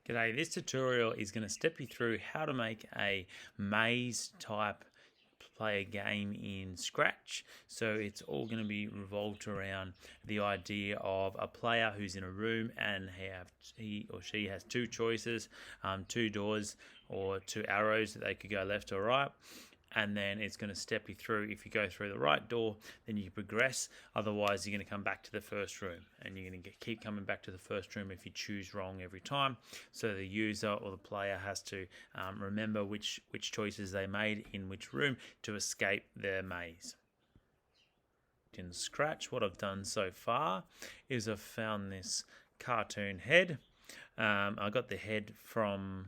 G'day, this tutorial is going to step you through how to make a maze type player game in Scratch. So it's all going to be revolved around the idea of a player who's in a room and he or she has two choices, two doors or two arrows that they could go left or right. And then it's going to step you through. If you go through the right door, then you progress. Otherwise, you're going to come back to the first room, and you're going to keep coming back to the first room if you choose wrong every time. So the user or the player has to remember which choices they made in which room to escape their maze. In Scratch, what I've done so far is I've found this cartoon head. I got the head from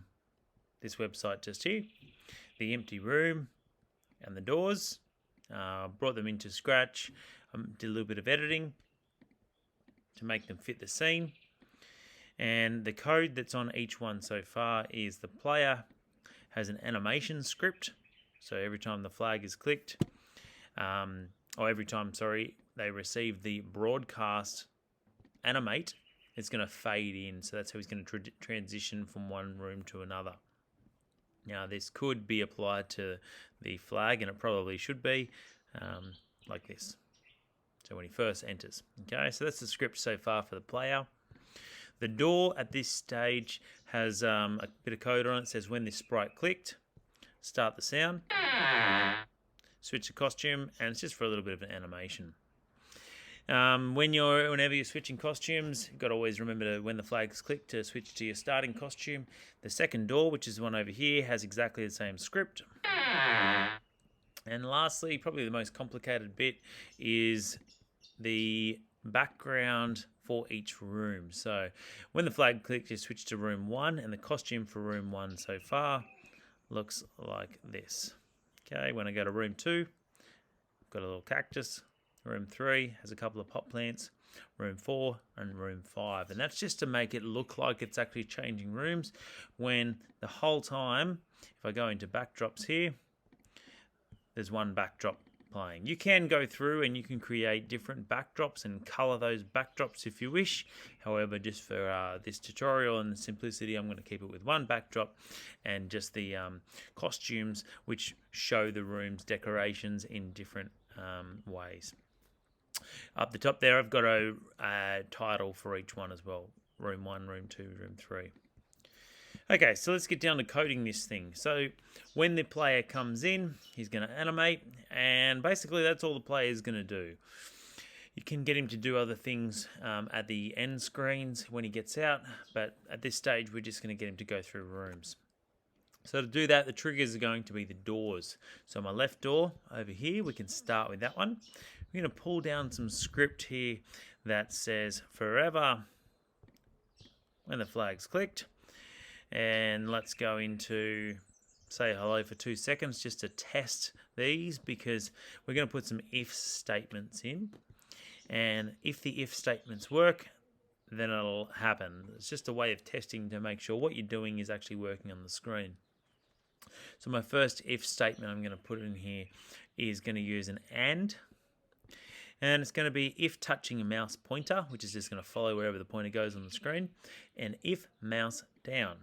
this website just here. The empty room and the doors, brought them into Scratch, did a little bit of editing to make them fit the scene, and the code that's on each one so far is the player has an animation script, so every time the flag is clicked, every time they receive the broadcast animate, it's going to fade in, so that's how he's going to transition from one room to another. Now this could be applied to the flag, and it probably should be, like this. So when he first enters. Okay, so that's the script so far for the player. The door at this stage has a bit of code on it. It says when this sprite clicked, start the sound, switch the costume, and it's just for a little bit of an animation. Whenever you're switching costumes, you've got to always remember to, when the flag's clicked, to switch to your starting costume. The second door, which is the one over here, has exactly the same script. And lastly, probably the most complicated bit, is the background for each room. So when the flag clicks, you switch to room 1, and the costume for room 1 so far looks like this. Okay, when I go to room 2, I've got a little cactus. Room 3 has a couple of pot plants, room 4 and room 5. And that's just to make it look like it's actually changing rooms, when the whole time, if I go into backdrops here, there's one backdrop playing. You can go through and you can create different backdrops and color those backdrops if you wish. However, just for this tutorial and the simplicity, I'm going to keep it with one backdrop and just the costumes which show the room's decorations in different ways. Up the top there, I've got a title for each one as well. Room 1, Room 2, Room 3. Okay, so let's get down to coding this thing. So when the player comes in, he's going to animate, and basically that's all the player is going to do. You can get him to do other things at the end screens when he gets out, but at this stage we're just going to get him to go through rooms. So to do that, the triggers are going to be the doors. So my left door over here, we can start with that one. We're going to pull down some script here that says forever when the flag's clicked. And let's go into say hello for 2 seconds just to test these, because we're going to put some if statements in. And if the if statements work, then it'll happen. It's just a way of testing to make sure what you're doing is actually working on the screen. So my first if statement I'm going to put in here is going to use an and it's going to be if touching a mouse pointer, which is just going to follow wherever the pointer goes on the screen, and if mouse down.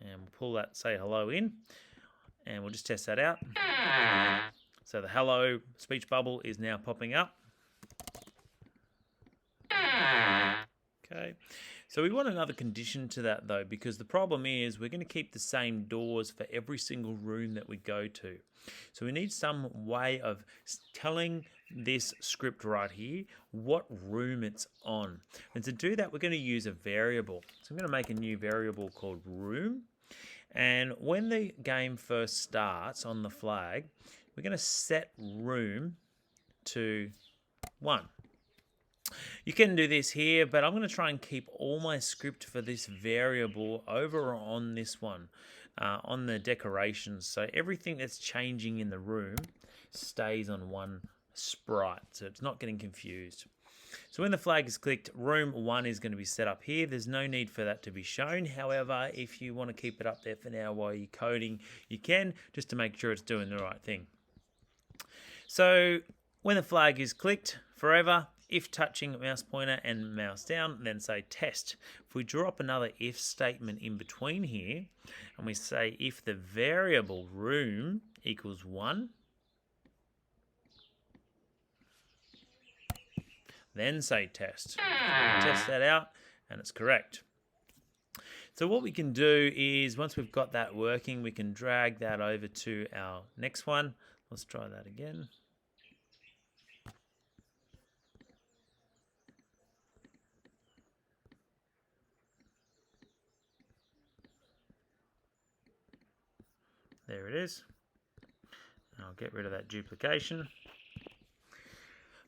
And we'll pull that say hello in, and we'll just test that out. So the hello speech bubble is now popping up. Okay, so we want another condition to that though, because the problem is we're going to keep the same doors for every single room that we go to. So we need some way of telling this script right here what room it's on. And to do that, we're going to use a variable. So I'm going to make a new variable called room. And when the game first starts on the flag, we're going to set room to 1. You can do this here, but I'm going to try and keep all my script for this variable over on this one, on the decorations. So everything that's changing in the room stays on one sprite, so it's not getting confused. So when the flag is clicked, room 1 is going to be set up here. There's no need for that to be shown. However, if you want to keep it up there for now while you're coding, you can, just to make sure it's doing the right thing. So when the flag is clicked forever, if touching mouse pointer and mouse down, then say test. If we drop another if statement in between here, and we say if the variable room equals 1, then say test. Test that out, and it's correct. So what we can do is, once we've got that working, we can drag that over to our next one. Let's try that again. There it is. I'll get rid of that duplication.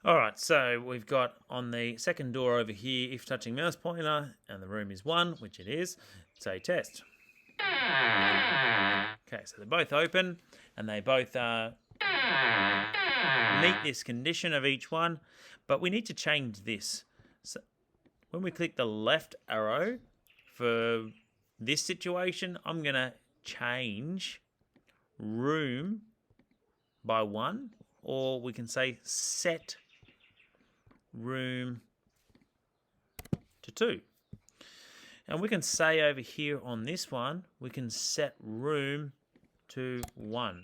All right, so we've got on the second door over here, if touching mouse pointer and the room is 1, which it is, say test. Okay, so they're both open and they both meet this condition of each one, but we need to change this. So when we click the left arrow for this situation, I'm going to change room by 1, or we can say set room to 2. And we can say over here on this one, we can set room to 1.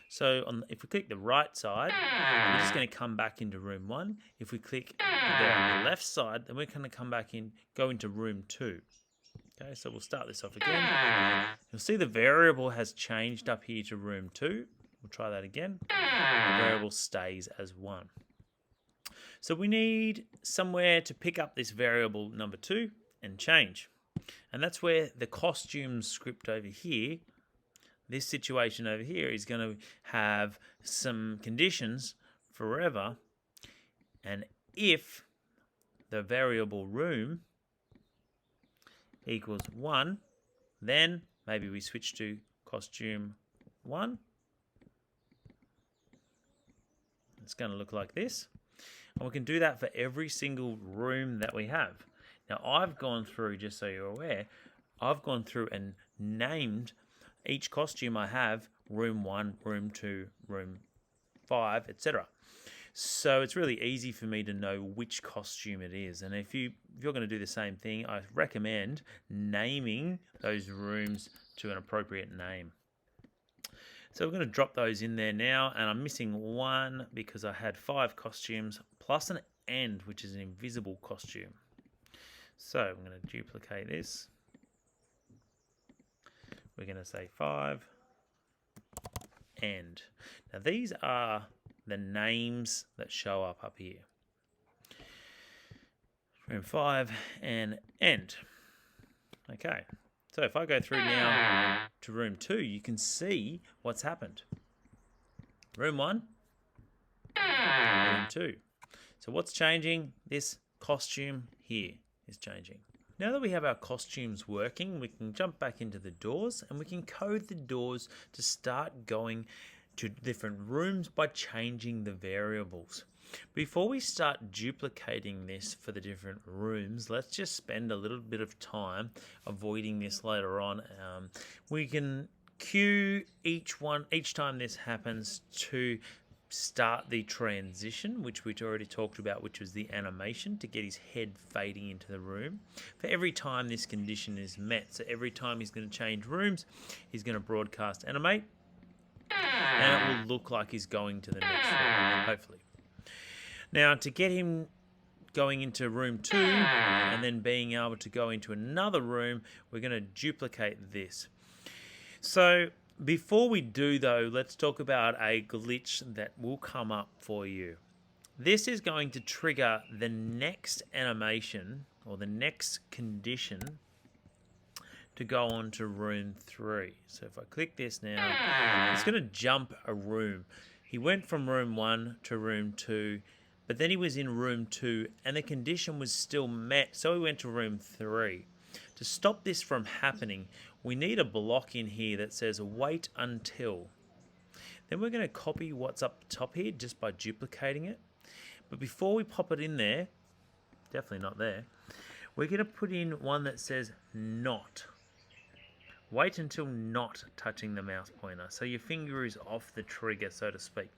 So if we click the right side, we're just going to come back into room 1. If we click the left side, then we're going to come back in, go into room 2. Okay, so we'll start this off again. You'll see the variable has changed up here to room 2. We'll try that again. The variable stays as 1. So we need somewhere to pick up this variable number 2 and change. And that's where the costume script over here, this situation over here, is going to have some conditions forever. And if the variable room equals 1, then maybe we switch to costume 1. It's going to look like this. And we can do that for every single room that we have. Now, I've gone through, just so you're aware, I've gone through and named each costume I have room 1, room 2, room 5, etc. So it's really easy for me to know which costume it is. And if you're going to do the same thing, I recommend naming those rooms to an appropriate name. So we're going to drop those in there now, and I'm missing 1 because I had 5 costumes plus an end, which is an invisible costume. So I'm going to duplicate this. We're going to say 5 end. Now these are the names that show up here. Room 5 and end. Okay. So if I go through now to room 2, you can see what's happened. Room 1, room 2. So what's changing? This costume here is changing. Now that we have our costumes working, we can jump back into the doors and we can code the doors to start going to different rooms by changing the variables. Before we start duplicating this for the different rooms, let's just spend a little bit of time avoiding this later on. We can cue each time this happens to start the transition, which we'd already talked about, which was the animation to get his head fading into the room. For every time this condition is met, so every time he's going to change rooms, he's going to broadcast animate, and it will look like he's going to the next room, hopefully. Now, to get him going into room 2 and then being able to go into another room, we're going to duplicate this. So before we do, though, let's talk about a glitch that will come up for you. This is going to trigger the next animation or the next condition to go on to room 3. So if I click this now, it's going to jump a room. He went from room 1 to room 2, but then he was in room 2 and the condition was still met, so he went to room 3. To stop this from happening, we need a block in here that says wait until. Then we're going to copy what's up top here just by duplicating it. But before we pop it in there, definitely not there, we're going to put in one that says not. Wait until not touching the mouse pointer. So your finger is off the trigger, so to speak.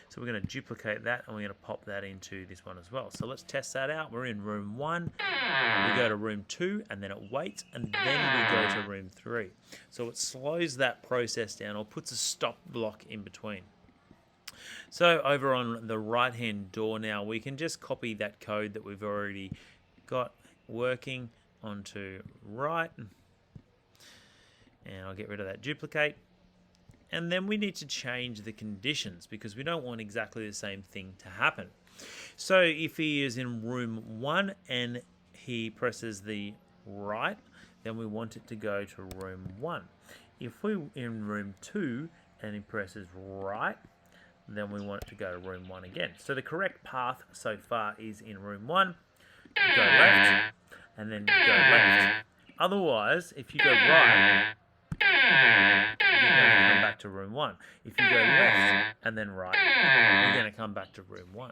So we're going to duplicate that and we're going to pop that into this one as well. So let's test that out. We're in room 1, we go to room 2, and then it waits, and then we go to room 3. So it slows that process down or puts a stop block in between. So over on the right hand door now, we can just copy that code that we've already got working onto right, and I'll get rid of that duplicate. And then we need to change the conditions because we don't want exactly the same thing to happen. So if he is in room 1 and he presses the right, then we want it to go to room 1. If we're in room 2 and he presses right, then we want it to go to room 1 again. So the correct path so far is in room 1, go left, and then go left. Otherwise, if you go right, you're going to come back to room 1. If you go left and then right, you're going to come back to room 1.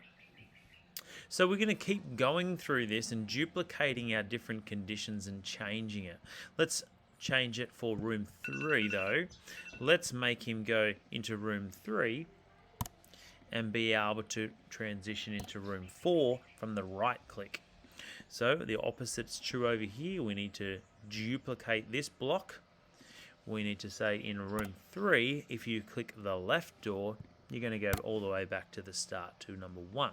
So we're going to keep going through this and duplicating our different conditions and changing it. Let's change it for room 3 though. Let's make him go into room 3 and be able to transition into room 4 from the right click. So the opposite's true over here. We need to duplicate this block. We need to say in room 3, if you click the left door, you're going to go all the way back to the start to number 1.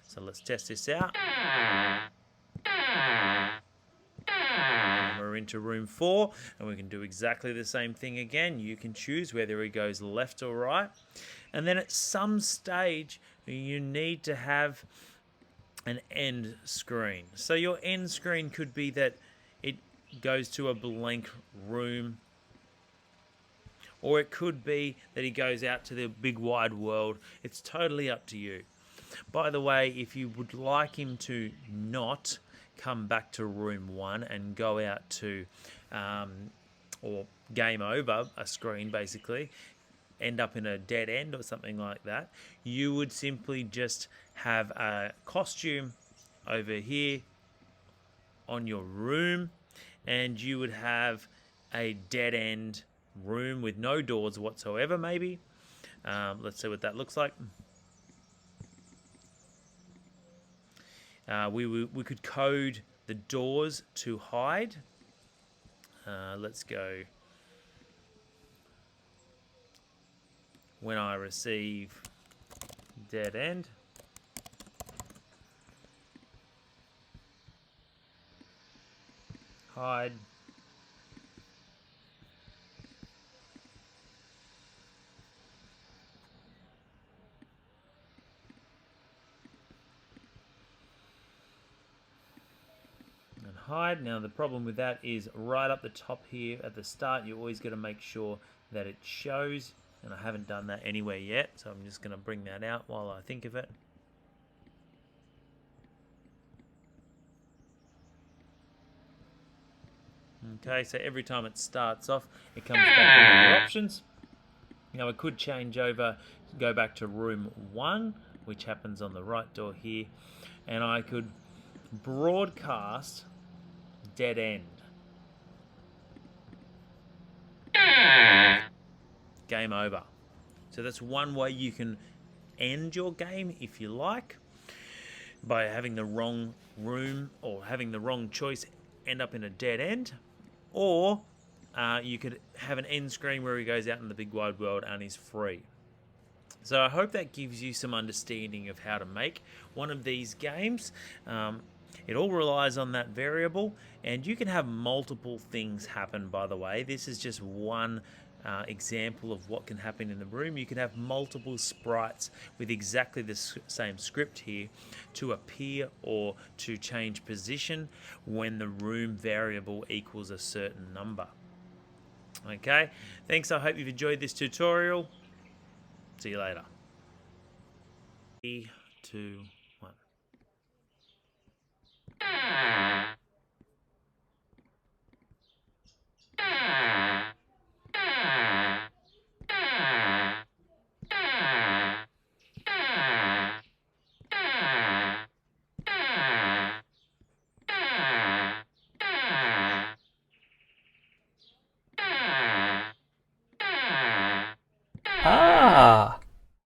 So let's test this out. And we're into room 4, and we can do exactly the same thing again. You can choose whether he goes left or right. And then at some stage, you need to have an end screen. So your end screen could be that it goes to a blank room, or it could be that he goes out to the big wide world. It's totally up to you. By the way, if you would like him to not come back to room 1 and go out to, or game over a screen basically, end up in a dead end or something like that, you would simply just have a costume over here on your room, and you would have a dead end room with no doors whatsoever maybe. Let's see what that looks like. We could code the doors to hide. Let's go. When I receive dead end, hide. Hide. Now the problem with that is right up the top here at the start, you always got to make sure that it shows, and I haven't done that anywhere yet, so I'm just going to bring that out while I think of it. Okay, so every time it starts off, it comes back into your options. Now I could change over, go back to room 1, which happens on the right door here, and I could broadcast dead end. Game over. So that's one way you can end your game if you like, by having the wrong room or having the wrong choice end up in a dead end, or you could have an end screen where he goes out in the big wide world and he's free. So I hope that gives you some understanding of how to make one of these games. It all relies on that variable, and you can have multiple things happen, by the way. This is just one example of what can happen in the room. You can have multiple sprites with exactly the same script here to appear or to change position when the room variable equals a certain number. Okay, thanks. I hope you've enjoyed this tutorial. See you later. 3, 2,